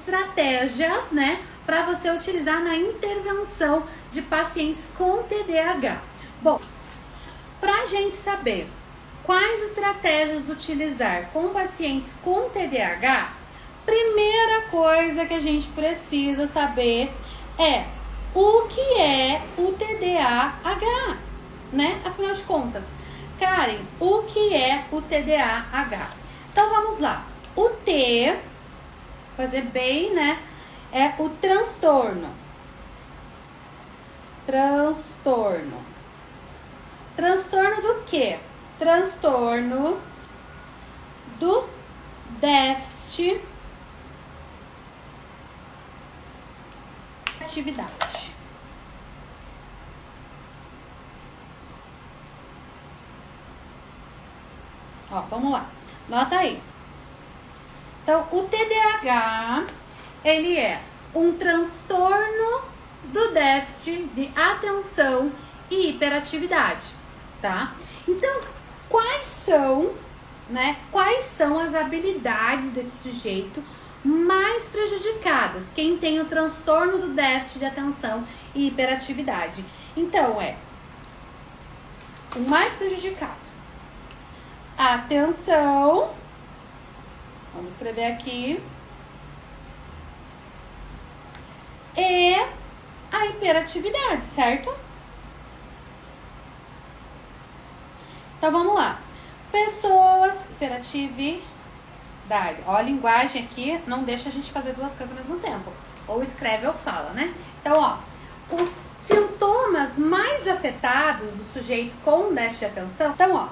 estratégias, né, para você utilizar na intervenção de pacientes com TDAH. Bom, para a gente saber quais estratégias utilizar com pacientes com TDAH, primeira coisa que a gente precisa saber é o que é o TDAH, né? Afinal de contas, Karen, o que é o TDAH? Então vamos lá. O T, fazer bem, né? É o transtorno. Transtorno. Transtorno do quê? Transtorno do déficit de atividade. Ó, vamos lá. Nota aí. Então, o TDAH, ele é um transtorno do déficit de atenção e hiperatividade, tá? Então, quais são as habilidades desse sujeito mais prejudicadas? Quem tem o transtorno do déficit de atenção e hiperatividade. Então, é o mais prejudicado. Atenção. Vamos escrever aqui. E a hiperatividade, certo? Então, vamos lá. Pessoas, hiperatividade. Ó, a linguagem aqui não deixa a gente fazer duas coisas ao mesmo tempo. Ou escreve ou fala, né? Então, ó, os sintomas mais afetados do sujeito com déficit de atenção. Então, ó,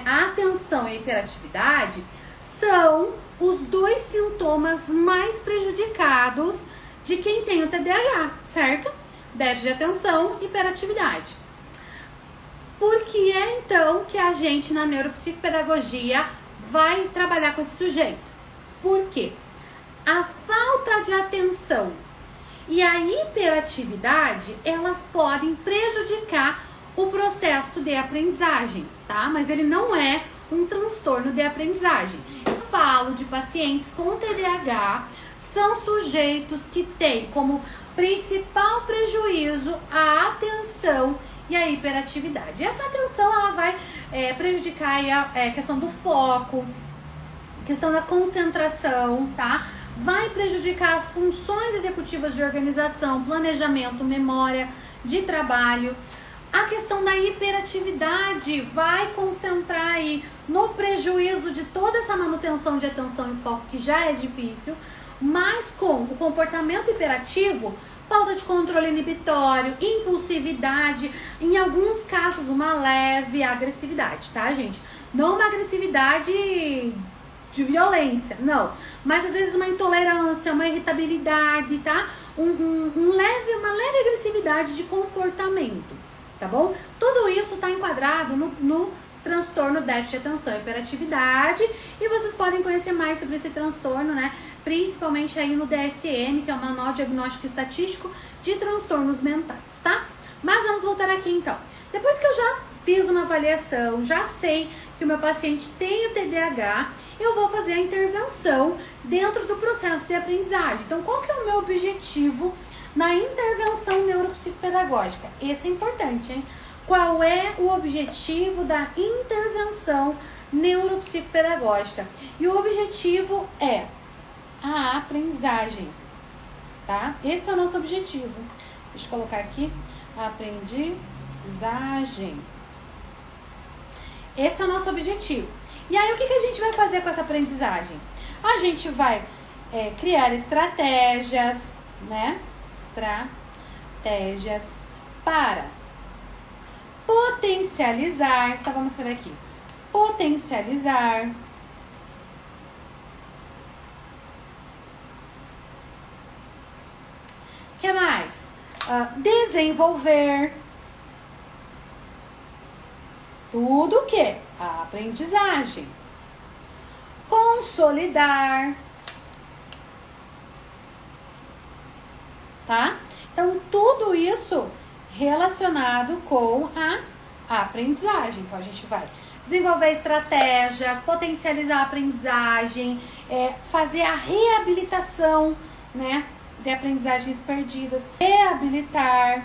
a atenção e a hiperatividade são os dois sintomas mais prejudicados de quem tem o TDAH, certo? Déficit de atenção e hiperatividade. Por que é então que a gente na neuropsicopedagogia vai trabalhar com esse sujeito? Por quê? A falta de atenção e a hiperatividade, elas podem prejudicar o processo de aprendizagem, tá? Mas ele não é um transtorno de aprendizagem. Eu falo de pacientes com TDAH, são sujeitos que têm como principal prejuízo a atenção e a hiperatividade. Essa atenção, ela vai prejudicar a questão do foco, questão da concentração, tá? Vai prejudicar as funções executivas de organização, planejamento, memória de trabalho. A questão da hiperatividade vai concentrar aí no prejuízo de toda essa manutenção de atenção e foco, que já é difícil, mas com o comportamento hiperativo, falta de controle inibitório, impulsividade, em alguns casos uma leve agressividade, tá, gente? Não uma agressividade de violência, não, mas às vezes uma intolerância, uma irritabilidade, tá? Uma leve agressividade de comportamento. Tá bom? Tudo isso está enquadrado no transtorno déficit de atenção e hiperatividade, e vocês podem conhecer mais sobre esse transtorno, né? Principalmente aí no DSM, que é o Manual Diagnóstico Estatístico de Transtornos Mentais, tá? Mas vamos voltar aqui então. Depois que eu já fiz uma avaliação, já sei que o meu paciente tem o TDAH, eu vou fazer a intervenção dentro do processo de aprendizagem. Então, qual que é o meu objetivo na intervenção neuropsicopedagógica? Esse é importante, hein? Qual é o objetivo da intervenção neuropsicopedagógica? E o objetivo é a aprendizagem, tá? Esse é o nosso objetivo. Deixa eu colocar aqui, aprendizagem. Esse é o nosso objetivo. E aí, o que a gente vai fazer com essa aprendizagem? A gente vai criar estratégias, né? Estratégias para potencializar, então vamos escrever aqui, potencializar o que mais? Desenvolver tudo o que? A aprendizagem, consolidar, tá? Então, tudo isso relacionado com a aprendizagem. Então, a gente vai desenvolver estratégias, potencializar a aprendizagem, fazer a reabilitação, né, de aprendizagens perdidas, reabilitar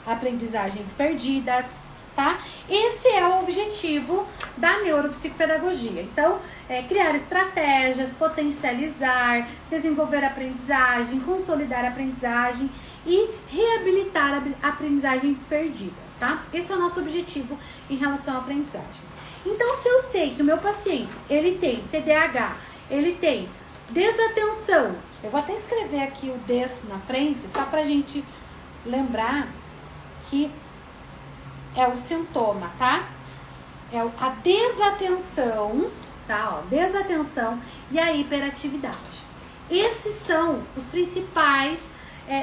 aprendizagens perdidas, tá? Esse é o objetivo da neuropsicopedagogia. Então, criar estratégias, potencializar, desenvolver a aprendizagem, consolidar a aprendizagem e reabilitar aprendizagens perdidas, tá? Esse é o nosso objetivo em relação à aprendizagem. Então, se eu sei que o meu paciente, ele tem TDAH, ele tem desatenção, eu vou até escrever aqui o des na frente, só pra gente lembrar que é o sintoma, tá? É a desatenção, tá? Ó, desatenção e a hiperatividade. Esses são os principais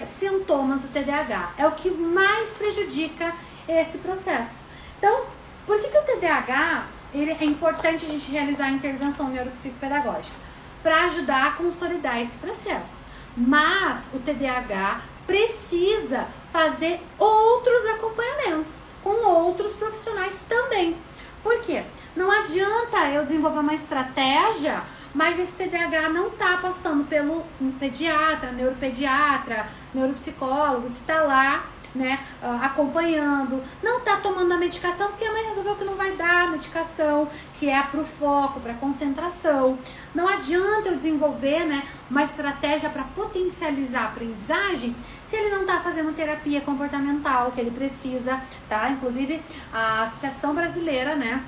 sintomas do TDAH. É o que mais prejudica esse processo. Então, por que o TDAH é importante a gente realizar a intervenção neuropsicopedagógica? Para ajudar a consolidar esse processo. Mas o TDAH precisa fazer outros acompanhamentos com outros profissionais também. Por quê? Não adianta eu desenvolver uma estratégia, mas esse TDAH não está passando pelo pediatra, neuropediatra, neuropsicólogo que está lá, né, acompanhando, não está tomando a medicação porque a mãe resolveu que não vai dar a medicação, que é para o foco, para concentração. Não adianta eu desenvolver, né, uma estratégia para potencializar a aprendizagem se ele não está fazendo terapia comportamental que ele precisa, tá? Inclusive a Associação Brasileira, né,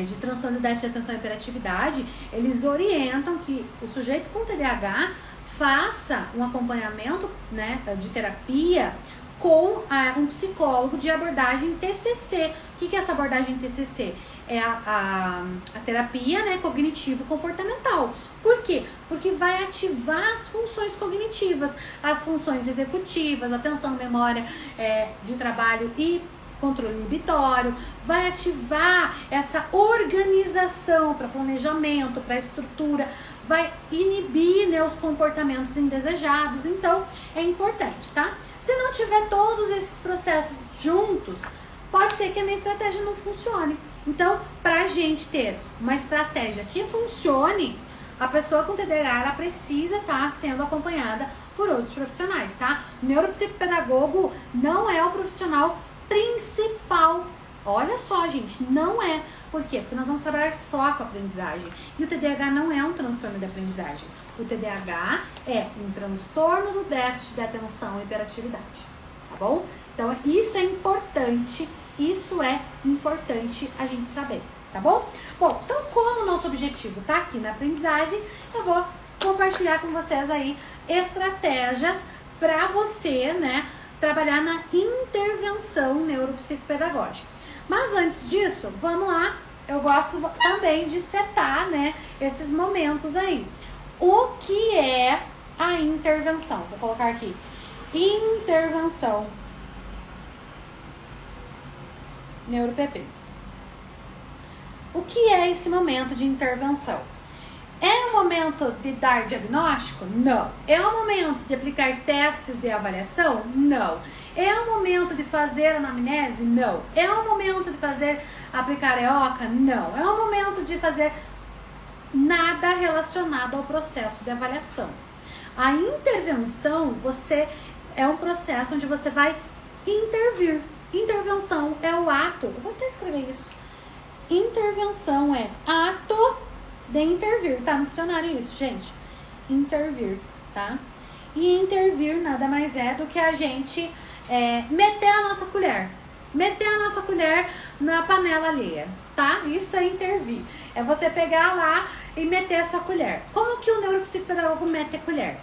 de transtorno de déficit de atenção e hiperatividade, eles orientam que o sujeito com TDAH faça um acompanhamento, né, de terapia com um psicólogo de abordagem TCC. O que é essa abordagem TCC? É a terapia, né, cognitivo-comportamental. Por quê? Porque vai ativar as funções cognitivas, as funções executivas, atenção, memória, de trabalho e controle inibitório, vai ativar essa organização para planejamento, para estrutura, vai inibir, né, os comportamentos indesejados. Então, é importante, tá? Se não tiver todos esses processos juntos, pode ser que a minha estratégia não funcione. Então, para a gente ter uma estratégia que funcione, a pessoa com TDAH, ela precisa estar sendo acompanhada por outros profissionais, tá? O neuropsicopedagogo não é o profissional principal. Olha só, gente, não é. Por quê? Porque nós vamos trabalhar só com a aprendizagem. E o TDAH não é um transtorno de aprendizagem. O TDAH é um transtorno do déficit de atenção e hiperatividade. Tá bom? Então, isso é importante a gente saber. Tá bom? Bom, então como o nosso objetivo tá aqui na aprendizagem, eu vou compartilhar com vocês aí estratégias para você, né, trabalhar na intervenção neuropsicopedagógica. Mas antes disso, vamos lá, eu gosto também de setar, né, esses momentos aí. O que é a intervenção? Vou colocar aqui, intervenção NeuroPP. O que é esse momento de intervenção? É um momento de dar diagnóstico? Não. É um momento de aplicar testes de avaliação? Não. É um momento de fazer anamnese? Não. É um momento de aplicar EOCA? Não. É um momento de fazer nada relacionado ao processo de avaliação. A intervenção, é um processo onde você vai intervir. Intervenção é o ato. Eu vou até escrever isso. Intervenção é ato de intervir. Tá no dicionário isso, gente. Intervir, tá? E intervir nada mais é do que a gente meter a nossa colher. Meter a nossa colher na panela alheia, tá? Isso é intervir. É você pegar lá e meter a sua colher. Como que o neuropsicopedagogo mete a colher?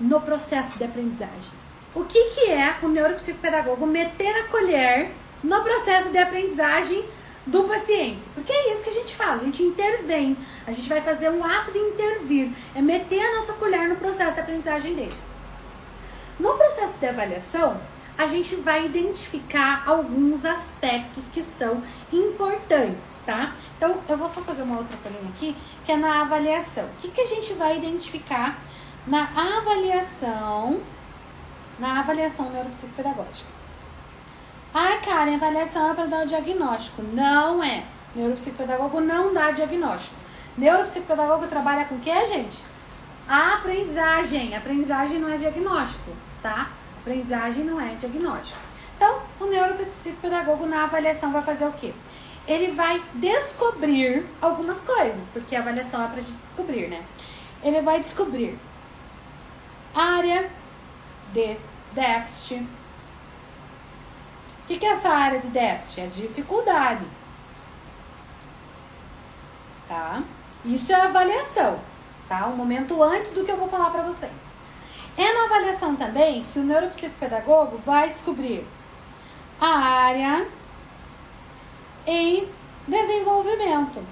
No processo de aprendizagem. O que é o neuropsicopedagogo meter a colher no processo de aprendizagem do paciente? Porque é isso que a gente faz, a gente intervém, a gente vai fazer um ato de intervir, é meter a nossa colher no processo de aprendizagem dele. No processo de avaliação, a gente vai identificar alguns aspectos que são importantes, tá? Então, eu vou só fazer uma outra folhinha aqui, que é na avaliação. O que a gente vai identificar na avaliação neuropsicopedagógica? Ah, Karen, a avaliação é para dar o diagnóstico. Não é. Neuropsicopedagogo não dá diagnóstico. Neuropsicopedagogo trabalha com o que, gente? A aprendizagem. Aprendizagem não é diagnóstico, tá? Aprendizagem não é diagnóstico. Então, o neuropsicopedagogo na avaliação vai fazer o quê? Ele vai descobrir algumas coisas, porque a avaliação é para descobrir, né? Ele vai descobrir área de déficit. O que é essa área de déficit? É dificuldade. Tá? Isso é avaliação, tá? Um momento antes do que eu vou falar para vocês. É na avaliação também que o neuropsicopedagogo vai descobrir a área em desenvolvimento,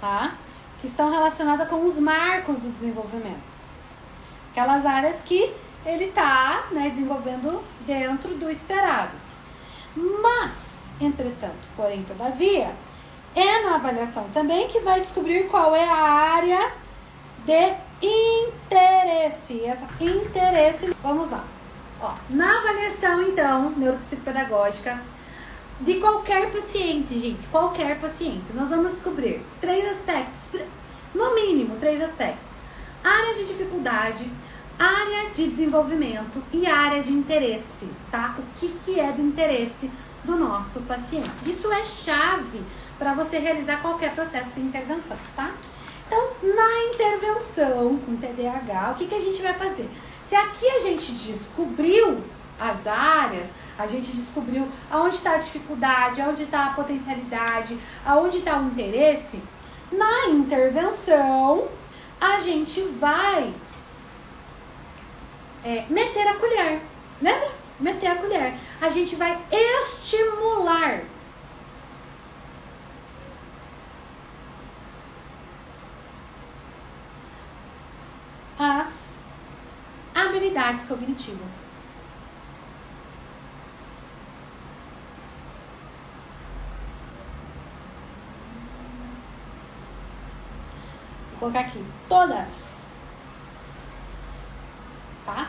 tá? Que estão relacionadas com os marcos do desenvolvimento. Aquelas áreas que ele tá, né, desenvolvendo dentro do esperado. Mas, entretanto, porém, todavia, é na avaliação também que vai descobrir qual é a área de interesse. Essa interesse, vamos lá. Ó, na avaliação, então, neuropsicopedagógica, de qualquer paciente, gente, qualquer paciente, nós vamos descobrir 3 aspectos, no mínimo 3 aspectos. Área de dificuldade, área de desenvolvimento e área de interesse, tá? O que é do interesse do nosso paciente. Isso é chave para você realizar qualquer processo de intervenção, tá? Então, na intervenção com TDAH, o que a gente vai fazer? Se aqui a gente descobriu as áreas, a gente descobriu aonde está a dificuldade, aonde está a potencialidade, aonde está o interesse, na intervenção, a gente vai meter a colher, lembra? Meter a colher. A gente vai estimular as habilidades cognitivas. Vou colocar aqui todas, tá?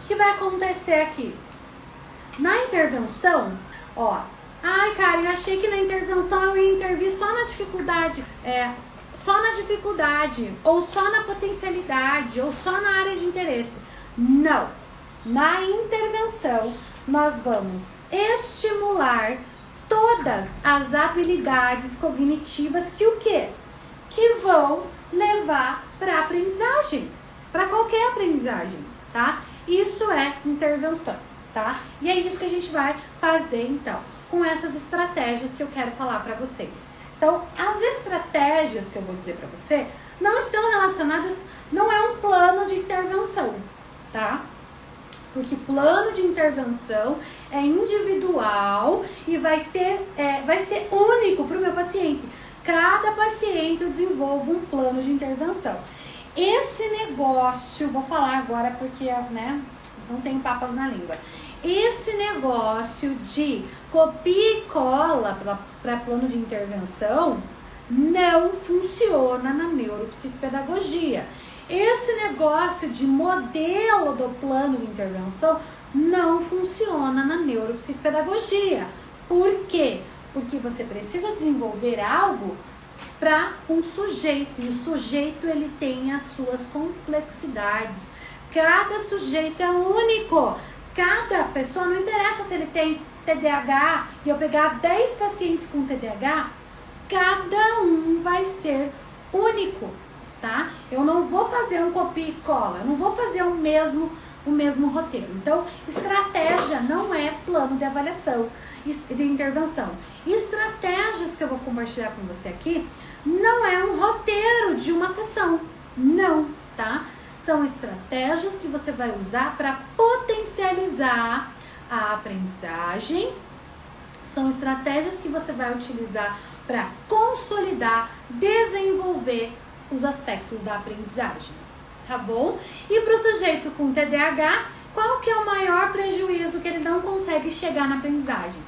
O que vai acontecer aqui? Na intervenção, ó, ai, cara, eu achei que na intervenção eu ia intervir só na dificuldade, ou só na potencialidade, ou só na área de interesse. Não. Na intervenção, nós vamos estimular todas as habilidades cognitivas que o quê? Que vão levar para a aprendizagem, para qualquer aprendizagem, tá? Isso é intervenção, tá? E é isso que a gente vai fazer, então, com essas estratégias que eu quero falar para vocês. Então, as estratégias que eu vou dizer para você não estão relacionadas, não é um plano de intervenção, tá? Porque plano de intervenção é individual e vai ser único para o meu paciente. Cada paciente eu desenvolvo um plano de intervenção. Esse negócio, vou falar agora porque, né, não tenho papas na língua. Esse negócio de copia e cola para plano de intervenção não funciona na neuropsicopedagogia. Esse negócio de modelo do plano de intervenção não funciona na neuropsicopedagogia. Por quê? Porque você precisa desenvolver algo para um sujeito, e o sujeito ele tem as suas complexidades. Cada sujeito é único. Cada pessoa, não interessa se ele tem TDAH e eu pegar 10 pacientes com TDAH, cada um vai ser único, tá? Eu não vou fazer um copia e cola, eu não vou fazer o mesmo roteiro. Então, estratégia não é plano de avaliação, de intervenção. Estratégias que eu vou compartilhar com você aqui não é um roteiro de uma sessão, não, tá? São estratégias que você vai usar para potencializar a aprendizagem. São estratégias que você vai utilizar para consolidar, desenvolver os aspectos da aprendizagem, tá bom? E para o sujeito com TDAH, qual que é o maior prejuízo que ele não consegue chegar na aprendizagem?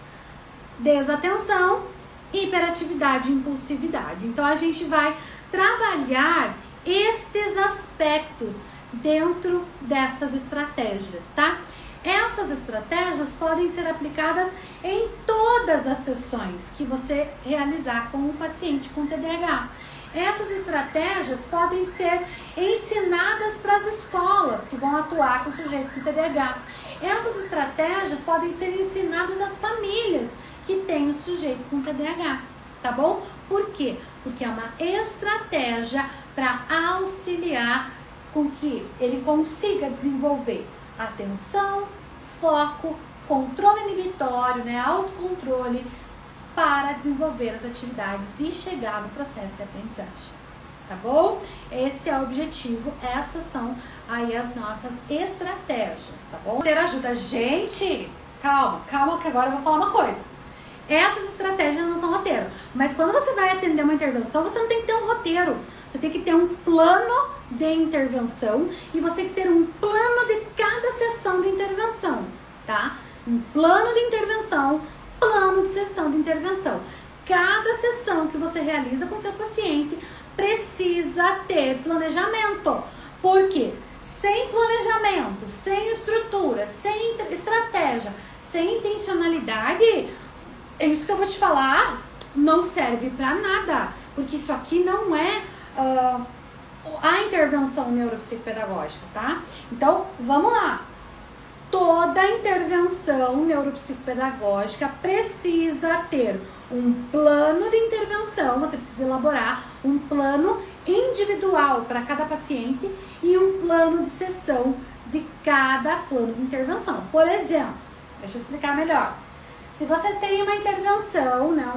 Desatenção, hiperatividade e impulsividade. Então, a gente vai trabalhar estes aspectos dentro dessas estratégias, tá? Essas estratégias podem ser aplicadas em todas as sessões que você realizar com o paciente com TDAH. Essas estratégias podem ser ensinadas para as escolas que vão atuar com o sujeito com TDAH. Essas estratégias podem ser ensinadas às famílias que têm o sujeito com TDAH, tá bom? Por quê? Porque é uma estratégia para auxiliar com que ele consiga desenvolver atenção, foco, controle inibitório, né, autocontrole, para desenvolver as atividades e chegar no processo de aprendizagem, tá bom? Esse é o objetivo, essas são aí as nossas estratégias, tá bom? Ter ajuda, gente, calma que agora eu vou falar uma coisa. Essas estratégias não são roteiro, mas quando você vai atender uma intervenção, você não tem que ter um roteiro, você tem que ter um plano de intervenção e você tem que ter um plano de cada sessão de intervenção, tá? Um plano de intervenção, plano de sessão de intervenção. Cada sessão que você realiza com seu paciente precisa ter planejamento. Por quê? Sem planejamento, sem estrutura, sem estratégia, sem intencionalidade, é isso que eu vou te falar, não serve para nada. Porque isso aqui não é a intervenção neuropsicopedagógica, tá? Então, vamos lá. Toda intervenção neuropsicopedagógica precisa ter um plano de intervenção, você precisa elaborar um plano individual para cada paciente e um plano de sessão de cada plano de intervenção. Por exemplo, deixa eu explicar melhor. Se você tem uma intervenção, né,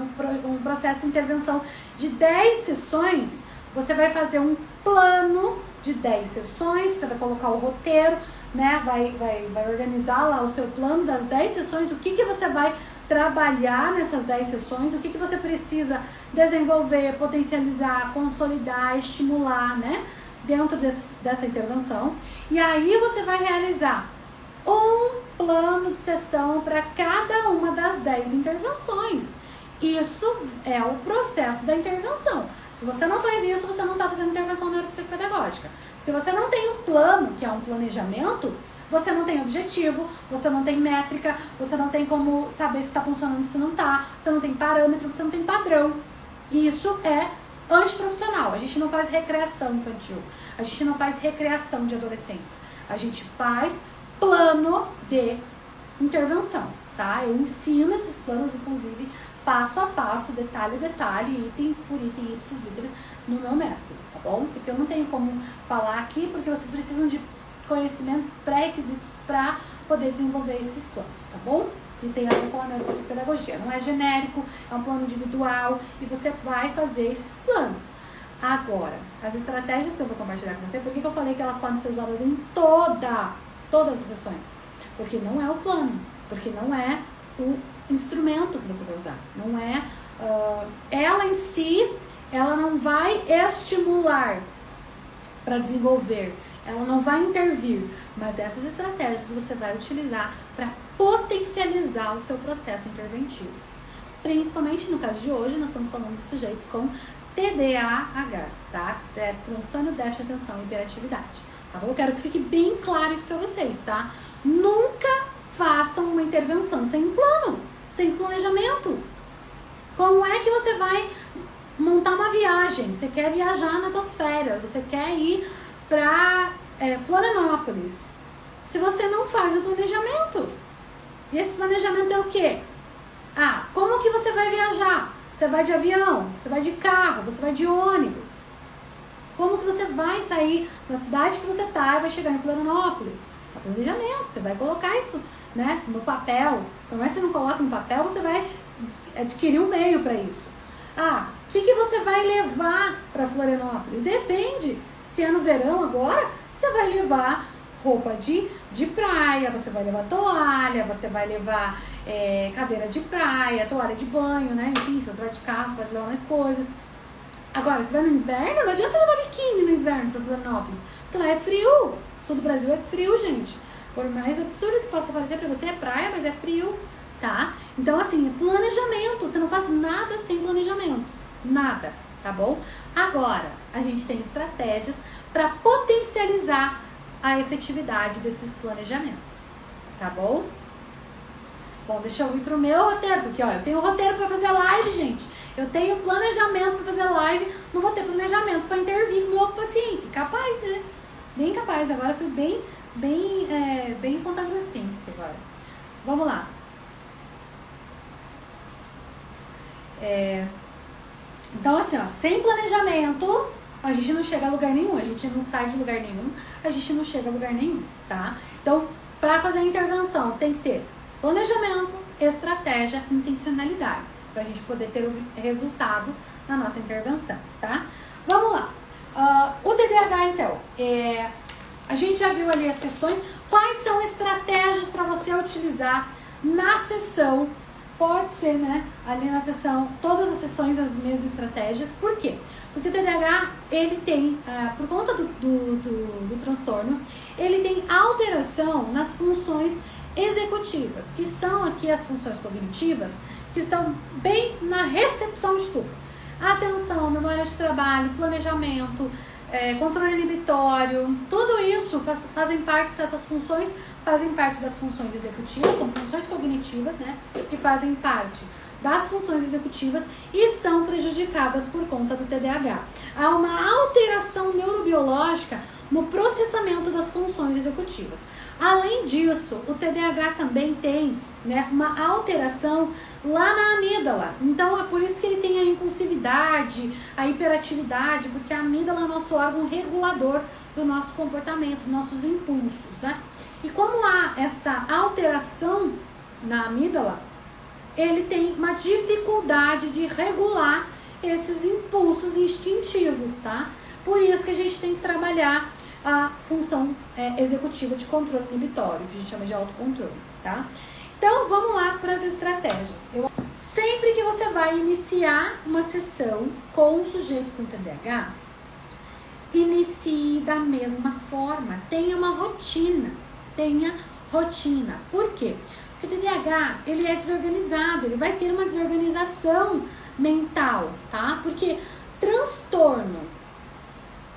um processo de intervenção de 10 sessões, você vai fazer um plano de 10 sessões, você vai colocar o roteiro, né, vai organizar lá o seu plano das 10 sessões, o que você vai trabalhar nessas 10 sessões, o que você precisa desenvolver, potencializar, consolidar, estimular, né, dentro dessa intervenção. E aí você vai realizar um plano de sessão para cada uma das 10 intervenções. Isso é o processo da intervenção. Se você não faz isso, você não está fazendo intervenção neuropsicopedagógica. Se você não tem um plano, que é um planejamento, você não tem objetivo, você não tem métrica, você não tem como saber se está funcionando, se não está, você não tem parâmetro, você não tem padrão. Isso é antiprofissional. A gente não faz recreação infantil, a gente não faz recreação de adolescentes, a gente faz plano de intervenção, tá? Eu ensino esses planos, inclusive, passo a passo, detalhe a detalhe, item por item, ipsis literis, no meu método, tá bom? Porque eu não tenho como falar aqui, porque vocês precisam de conhecimentos pré-requisitos para poder desenvolver esses planos, tá bom? Que tem a ver com a neuropsicopedagogia. Não é genérico, é um plano individual e você vai fazer esses planos. Agora, as estratégias que eu vou compartilhar com você, por que eu falei que elas podem ser usadas em todas as sessões? Porque não é o plano, porque não é o instrumento que você vai usar, não é, ela em si, ela não vai estimular para desenvolver, ela não vai intervir, mas essas estratégias você vai utilizar para potencializar o seu processo interventivo. Principalmente no caso de hoje, nós estamos falando de sujeitos com TDAH, tá? Transtorno de déficit de atenção e hiperatividade. Tá bom? Eu quero que fique bem claro isso para vocês, tá? Nunca façam uma intervenção sem plano, sem planejamento. Como é que você vai montar uma viagem? Você quer viajar nas suas férias, você quer ir para Florianópolis. Se você não faz o planejamento, e esse planejamento é o quê? Como que você vai viajar? Você vai de avião, você vai de carro, você vai de ônibus. Como que você vai sair da cidade que você está e vai chegar em Florianópolis? É planejamento, você vai colocar isso, né, no papel. Por mais que você não coloque no papel, você vai adquirir um meio para isso. O que você vai levar para Florianópolis? Depende. Se é no verão agora, você vai levar roupa de praia, você vai levar toalha, você vai levar cadeira de praia, toalha de banho, né? Enfim, se você vai de carro, você pode levar mais coisas. Agora, se vai no inverno, não adianta você levar biquíni no inverno para Florianópolis, porque lá é frio. O sul do Brasil é frio, gente. Por mais absurdo que possa parecer para você, é praia, mas é frio, tá? Então, assim, planejamento. Você não faz nada sem planejamento. Nada, tá bom? Agora, a gente tem estratégias para potencializar a efetividade desses planejamentos, tá bom? Bom, deixa eu ir pro meu roteiro, porque ó, eu tenho roteiro para fazer live, gente. Eu tenho planejamento para fazer live, não vou ter planejamento para intervir com o meu paciente. Capaz, né? Bem capaz. Agora fui bem ponta grossense agora. Vamos lá. Então, assim, ó, sem planejamento, a gente não chega a lugar nenhum, a gente não sai de lugar nenhum, a gente não chega a lugar nenhum, tá? Então, para fazer a intervenção, tem que ter planejamento, estratégia, intencionalidade, pra gente poder ter o resultado na nossa intervenção, tá? Vamos lá. O TDAH, então, a gente já viu ali as questões. Quais são estratégias para você utilizar na sessão? Pode ser, né, ali na sessão, todas as sessões as mesmas estratégias. Por quê? Porque o TDAH, ele tem, por conta do transtorno, ele tem alteração nas funções executivas, que são aqui as funções cognitivas, que estão bem na recepção de tudo. Atenção, memória de trabalho, planejamento, controle inibitório, tudo isso fazem parte dessas funções, fazem parte das funções executivas, são funções cognitivas, né, que fazem parte das funções executivas e são prejudicadas por conta do TDAH. Há uma alteração neurobiológica no processamento das funções executivas. Além disso, o TDAH também tem, né, uma alteração lá na amígdala. Então é por isso que ele tem a impulsividade, a hiperatividade, porque a amígdala é o nosso órgão regulador do nosso comportamento, dos nossos impulsos, né? E como há essa alteração na amígdala, ele tem uma dificuldade de regular esses impulsos instintivos, tá? Por isso que a gente tem que trabalhar a função executiva de controle inibitório, que a gente chama de autocontrole, tá? Então, vamos lá para as estratégias. Sempre que você vai iniciar uma sessão com um sujeito com TDAH, inicie da mesma forma, tenha uma rotina, Por quê? Porque o TDAH, ele é desorganizado, ele vai ter uma desorganização mental, tá? Porque transtorno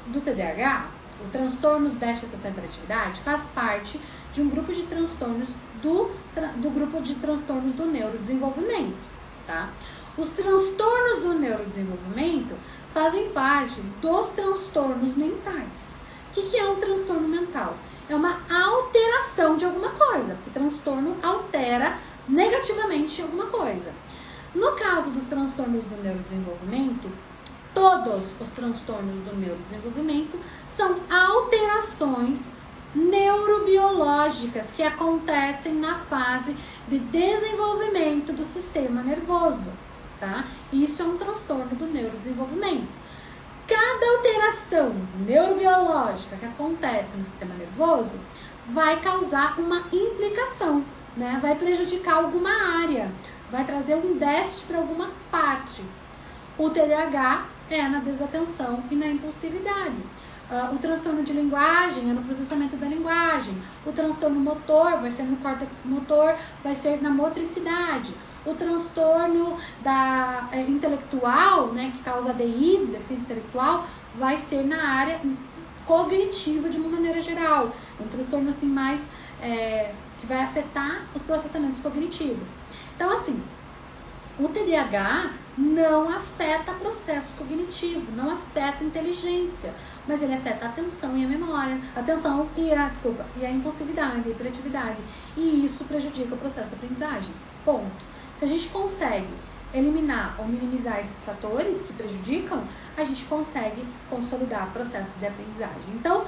do TDAH, o transtorno do déficit de atenção e hiperatividade, faz parte de um grupo de transtornos do grupo de transtornos do neurodesenvolvimento, tá? Os transtornos do neurodesenvolvimento fazem parte dos transtornos mentais. O que é um transtorno mental? É uma alteração de alguma coisa, porque transtorno altera negativamente alguma coisa. No caso dos transtornos do neurodesenvolvimento, todos os transtornos do neurodesenvolvimento são alterações neurobiológicas que acontecem na fase de desenvolvimento do sistema nervoso, tá? Isso é um transtorno do neurodesenvolvimento. Cada alteração neurobiológica que acontece no sistema nervoso vai causar uma implicação, né? Vai prejudicar alguma área, vai trazer um déficit para alguma parte. O TDAH é na desatenção e na impulsividade. O transtorno de linguagem é no processamento da linguagem. O transtorno motor vai ser no córtex motor, vai ser na motricidade. O transtorno intelectual, né, que causa DI, deficiência intelectual, vai ser na área cognitiva de uma maneira geral. Um transtorno assim mais que vai afetar os processamentos cognitivos. Então, assim, o TDAH não afeta processo cognitivo, não afeta a inteligência, mas ele afeta a atenção e a memória, e a impulsividade, a hiperatividade, e isso prejudica o processo da aprendizagem. Ponto. Se a gente consegue eliminar ou minimizar esses fatores que prejudicam, a gente consegue consolidar processos de aprendizagem. Então,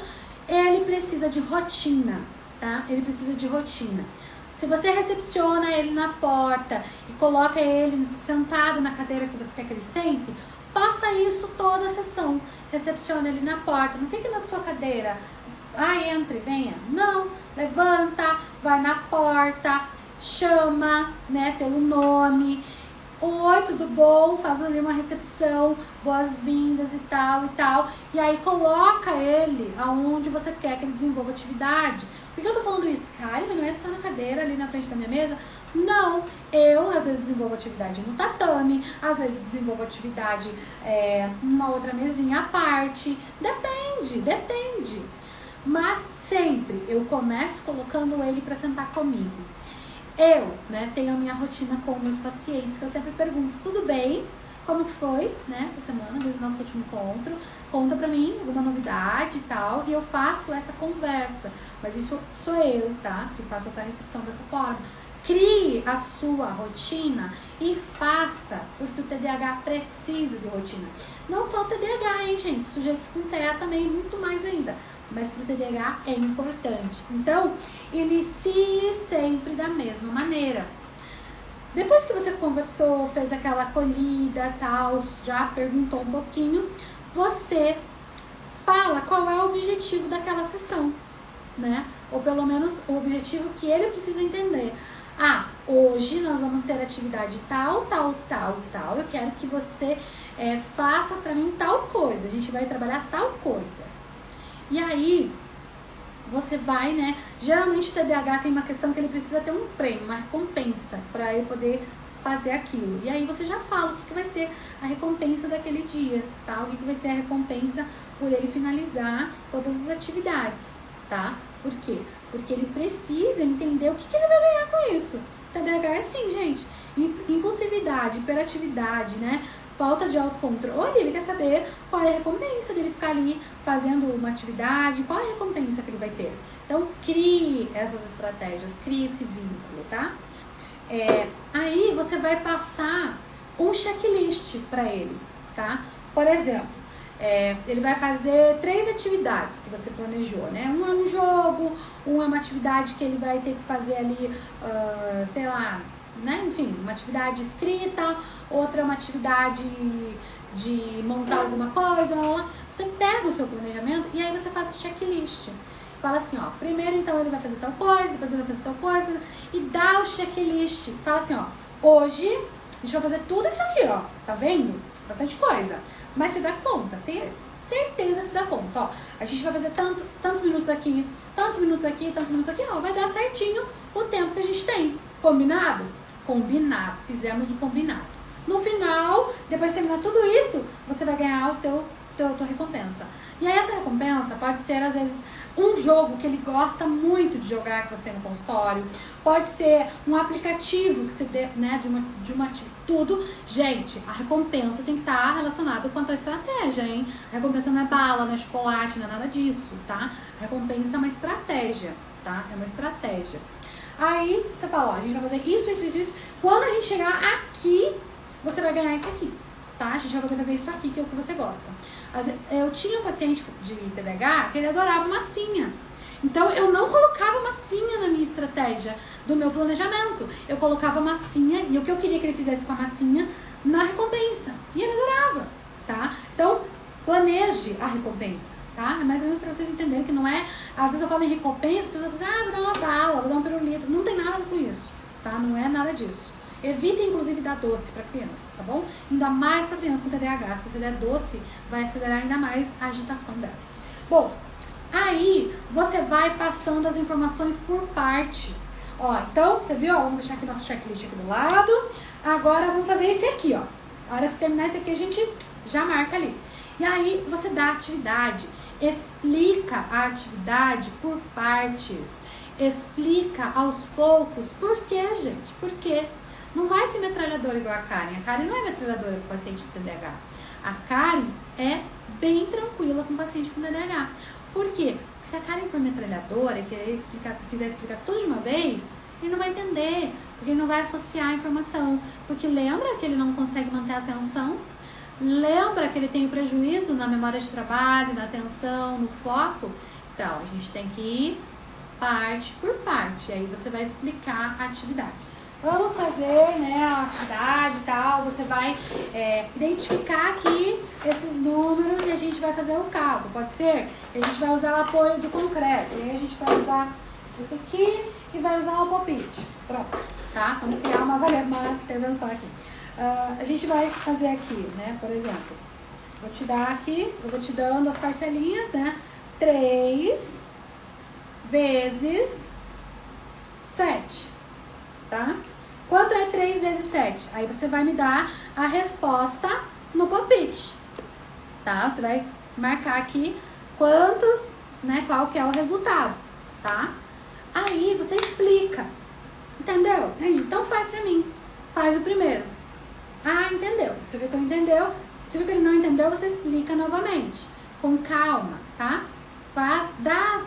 ele precisa de rotina, tá? Ele precisa de rotina. Se você recepciona ele na porta e coloca ele sentado na cadeira que você quer que ele sente, faça isso toda a sessão. Recepciona ele na porta, não fique na sua cadeira. Entre, venha. Não, levanta, vai na porta, chama, né, pelo nome. Oi, tudo bom? Faz ali uma recepção, boas-vindas e tal. E aí coloca ele aonde você quer que ele desenvolva atividade. Por que eu tô falando isso? Cara, mas não é só na cadeira ali na frente da minha mesa? Não, eu às vezes desenvolvo atividade no tatame, às vezes desenvolvo atividade numa outra mesinha à parte. Depende. Mas sempre eu começo colocando ele para sentar comigo. Eu, né, tenho a minha rotina com meus pacientes, que eu sempre pergunto, tudo bem? Como que foi, né, essa semana, desde o nosso último encontro? Conta pra mim alguma novidade e tal, e eu faço essa conversa. Mas isso sou eu, tá, que faço essa recepção dessa forma. Crie a sua rotina e faça, porque o TDAH precisa de rotina. Não só o TDAH, hein, gente? Sujeitos com TEA também, muito mais ainda. Mas para o TDAH é importante. Então, inicie sempre da mesma maneira. Depois que você conversou, fez aquela acolhida, tal, já perguntou um pouquinho, você fala qual é o objetivo daquela sessão, né? Ou pelo menos o objetivo que ele precisa entender. Ah, hoje nós vamos ter atividade tal. Eu quero que você faça pra mim tal coisa. A gente vai trabalhar tal coisa. E aí, você vai, né? Geralmente o TDAH tem uma questão que ele precisa ter um prêmio, uma recompensa pra ele poder fazer aquilo. E aí você já fala o que vai ser a recompensa daquele dia, tá? O que vai ser a recompensa por ele finalizar todas as atividades, tá? Por quê? Porque ele precisa entender o que ele vai ganhar com isso. TDAH é assim, gente. Impulsividade, hiperatividade, né? Falta de autocontrole, ele quer saber qual é a recompensa dele ficar ali fazendo uma atividade, qual é a recompensa que ele vai ter. Então, crie essas estratégias, crie esse vínculo, tá? Aí você vai passar um checklist para ele, tá? Por exemplo, ele vai fazer 3 atividades que você planejou, né? Um é um jogo, um é uma atividade que ele vai ter que fazer ali, sei lá, né? Enfim, uma atividade escrita, outra é uma atividade de montar alguma coisa. Você pega o seu planejamento e aí você faz o checklist. Fala assim, ó, primeiro então ele vai fazer tal coisa, depois ele vai fazer tal coisa, e dá o checklist. Fala assim, ó, hoje a gente vai fazer tudo isso aqui, ó, tá vendo? Bastante coisa. Mas se dá conta, tem certeza que se dá conta, ó. A gente vai fazer tantos minutos aqui, tantos minutos aqui, tantos minutos aqui, ó, vai dar certinho o tempo que a gente tem. Combinado? Combinado. Fizemos o combinado. No final, depois de terminar tudo isso, você vai ganhar a tua recompensa. E aí essa recompensa pode ser, às vezes, um jogo que ele gosta muito de jogar com você no consultório, pode ser um aplicativo que você dê, né, de uma tudo. Gente, a recompensa tem que estar relacionada com a tua estratégia, hein? A recompensa não é bala, não é chocolate, não é nada disso, tá? A recompensa é uma estratégia, tá? É uma estratégia. Aí você fala, ó, a gente vai fazer isso. Quando a gente chegar aqui, você vai ganhar isso aqui, tá? A gente vai poder fazer isso aqui, que é o que você gosta. Eu tinha um paciente de TDAH que ele adorava massinha. Então, eu não colocava massinha na minha estratégia do meu planejamento. Eu colocava massinha, e o que eu queria que ele fizesse com a massinha, na recompensa. E ele adorava, tá? Então, planeje a recompensa, tá? É mais ou menos pra vocês entenderem que não é... Às vezes eu falo em recompensa, as pessoas dizem, vou dar uma bala, vou dar um pirulito. Não tem nada com isso, tá? Não é nada disso. Evite, inclusive, dar doce para crianças, tá bom? Ainda mais para crianças com TDAH. Se você der doce, vai acelerar ainda mais a agitação dela. Bom, aí você vai passando as informações por parte. Ó, então, você viu? Ó, vamos deixar aqui nosso checklist aqui do lado. Agora, vamos fazer esse aqui, ó. A hora que você terminar esse aqui, a gente já marca ali. E aí, você dá a atividade. Explica a atividade por partes. Explica aos poucos. Por quê, gente? Por quê? Não vai ser metralhadora igual a Karen. A Karen não é metralhadora com paciente de TDAH. A Karen é bem tranquila com paciente com TDAH. Por quê? Porque se a Karen for metralhadora e quiser explicar tudo de uma vez, ele não vai entender, porque ele não vai associar a informação. Porque lembra que ele não consegue manter a atenção? Lembra que ele tem prejuízo na memória de trabalho, na atenção, no foco? Então, a gente tem que ir parte por parte. E aí você vai explicar a atividade. Vamos fazer, né, a atividade e tal, você vai identificar aqui esses números e a gente vai fazer o cálculo, pode ser? A gente vai usar o apoio do concreto, e aí a gente vai usar esse aqui e vai usar o palpite. Pronto, tá? Vamos criar uma intervenção aqui. A gente vai fazer aqui, né, por exemplo, vou te dar aqui, eu vou te dando as parcelinhas, né, 3 vezes 7, tá? Quanto é 3 vezes 7? Aí você vai me dar a resposta no palpite, tá? Você vai marcar aqui quantos né, qual que é o resultado, tá? Aí você explica, entendeu? Então faz pra mim, faz o primeiro. Ah, entendeu? Você viu que ele entendeu? Se viu que ele não entendeu, você explica novamente, com calma, tá? Dá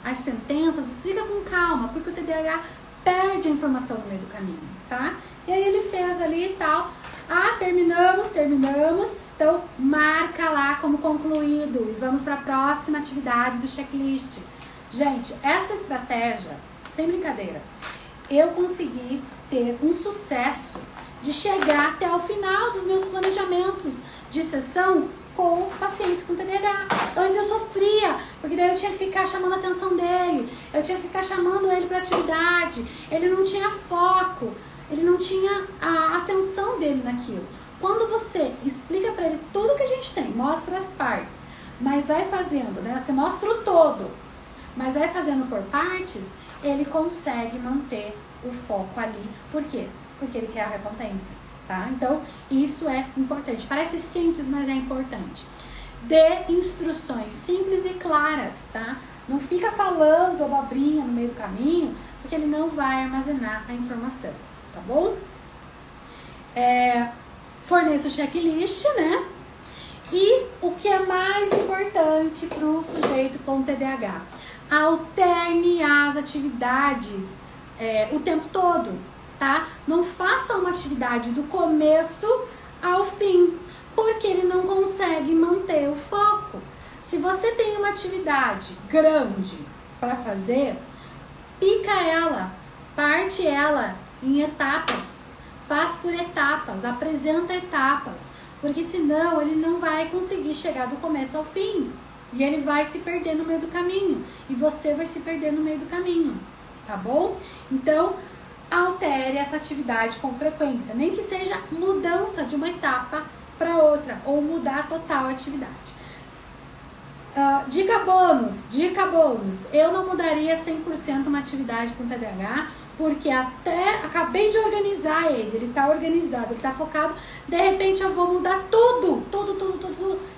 as sentenças, explica com calma, porque o TDAH perde a informação no meio do caminho, tá? E aí ele fez ali e tal. Ah, terminamos. Então, marca lá como concluído e vamos para a próxima atividade do checklist. Gente, essa estratégia, sem brincadeira, eu consegui ter um sucesso de chegar até o final dos meus planejamentos de sessão com pacientes com TDAH. Antes eu sofria, porque daí eu tinha que ficar chamando a atenção dele, eu tinha que ficar chamando ele para atividade, ele não tinha foco, ele não tinha a atenção dele naquilo. Quando você explica para ele tudo que a gente tem, mostra as partes, mas vai fazendo, né? Você mostra o todo, mas vai fazendo por partes, ele consegue manter o foco ali. Por quê? Porque ele quer a recompensa, tá? Então, isso é importante. Parece simples, mas é importante. Dê instruções simples e claras, tá? Não fica falando abobrinha no meio do caminho, porque ele não vai armazenar a informação, tá bom? Forneça o checklist, né? E o que é mais importante para o sujeito com TDAH? Alterne as atividades o tempo todo, tá? Não faça uma atividade do começo ao fim, porque ele não consegue manter o foco. Se você tem uma atividade grande para fazer, pica ela, parte ela em etapas, faz por etapas, apresenta etapas, porque senão ele não vai conseguir chegar do começo ao fim e ele vai se perder no meio do caminho e você vai se perder no meio do caminho, tá bom? Então, altere essa atividade com frequência, nem que seja mudança de uma etapa para outra ou mudar total a atividade. Dica bônus, eu não mudaria 100% uma atividade com TDAH, porque até acabei de organizar ele tá organizado, ele tá focado, de repente eu vou mudar tudo,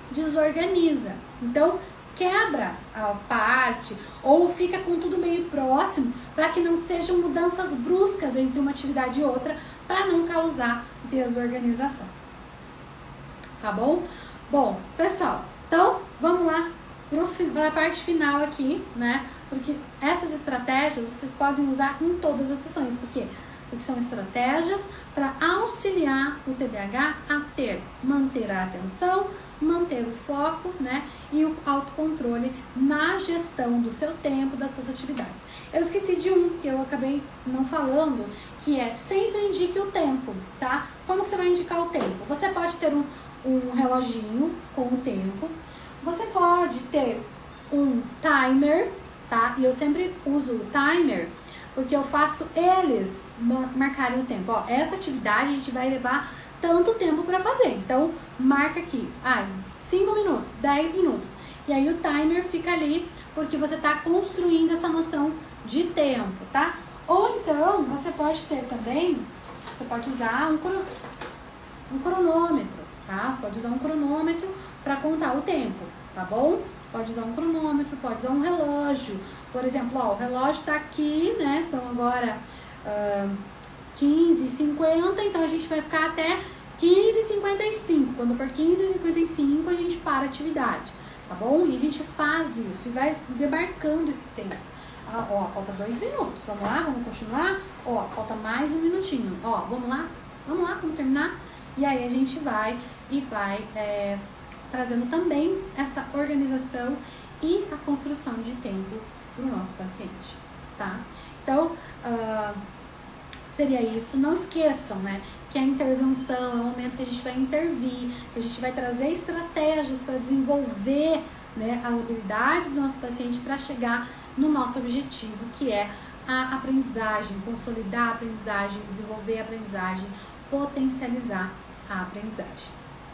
desorganiza. Então, quebra a parte ou fica com tudo meio próximo para que não sejam mudanças bruscas entre uma atividade e outra, para não causar desorganização. Tá bom? Bom, pessoal, então vamos lá para a parte final aqui, né? Porque essas estratégias vocês podem usar em todas as sessões. Por quê? Porque são estratégias para auxiliar o TDAH a manter a atenção, manter o foco, né? E o autocontrole na gestão do seu tempo, das suas atividades. Eu esqueci de um que eu acabei não falando, que é sempre indique o tempo, tá? Como que você vai indicar o tempo? Você pode ter um reloginho com o tempo, você pode ter um timer, tá? E eu sempre uso o timer porque eu faço eles marcarem o tempo. Ó, essa atividade a gente vai levar tanto tempo para fazer. Então, marca aqui, 5 minutos, 10 minutos. E aí o timer fica ali porque você tá construindo essa noção de tempo, tá? Ou então, você pode ter também, você pode usar um cronômetro, tá? Você pode usar um cronômetro para contar o tempo, tá bom? Pode usar um cronômetro, pode usar um relógio. Por exemplo, ó, o relógio tá aqui, né? São agora 15h50, então a gente vai ficar até 15h55. Quando for 15h55, a gente para a atividade, tá bom? E a gente faz isso e vai demarcando esse tempo. Ó, falta 2 minutos. Vamos lá, vamos continuar? Ó, falta mais um minutinho. Ó, vamos lá, vamos terminar? E aí a gente vai trazendo também essa organização e a construção de tempo para o nosso paciente, tá? Então, seria isso. Não esqueçam, né, que a intervenção é o momento que a gente vai intervir, que a gente vai trazer estratégias para desenvolver, né, as habilidades do nosso paciente para chegar no nosso objetivo, que é a aprendizagem, consolidar a aprendizagem, desenvolver a aprendizagem, potencializar a aprendizagem,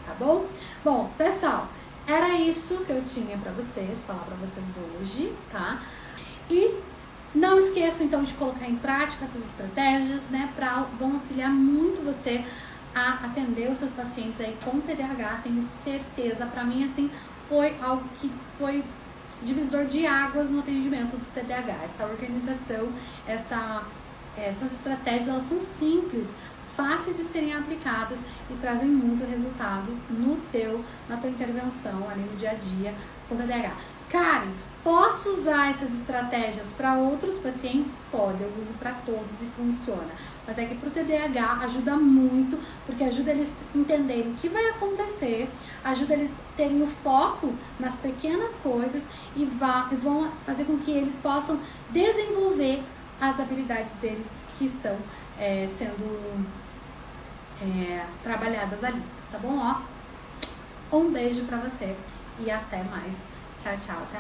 tá bom? Bom, pessoal, era isso que eu tinha para vocês, falar para vocês hoje, tá? E não esqueçam então de colocar em prática essas estratégias, né, vão auxiliar muito você a atender os seus pacientes aí com TDAH, tenho certeza. Pra mim, assim, foi algo que foi divisor de águas no atendimento do TDAH. Essa organização, essas estratégias, elas são simples, fáceis de serem aplicadas e trazem muito resultado na tua intervenção ali no dia a dia com TDAH. Karen, posso usar essas estratégias para outros pacientes? Pode, eu uso para todos e funciona. Mas é que para o TDAH ajuda muito, porque ajuda eles entenderem o que vai acontecer, ajuda eles terem o foco nas pequenas coisas e vão fazer com que eles possam desenvolver as habilidades deles que estão sendo trabalhadas ali, tá bom? Ó, um beijo pra você e até mais. Tchau, tchau. Até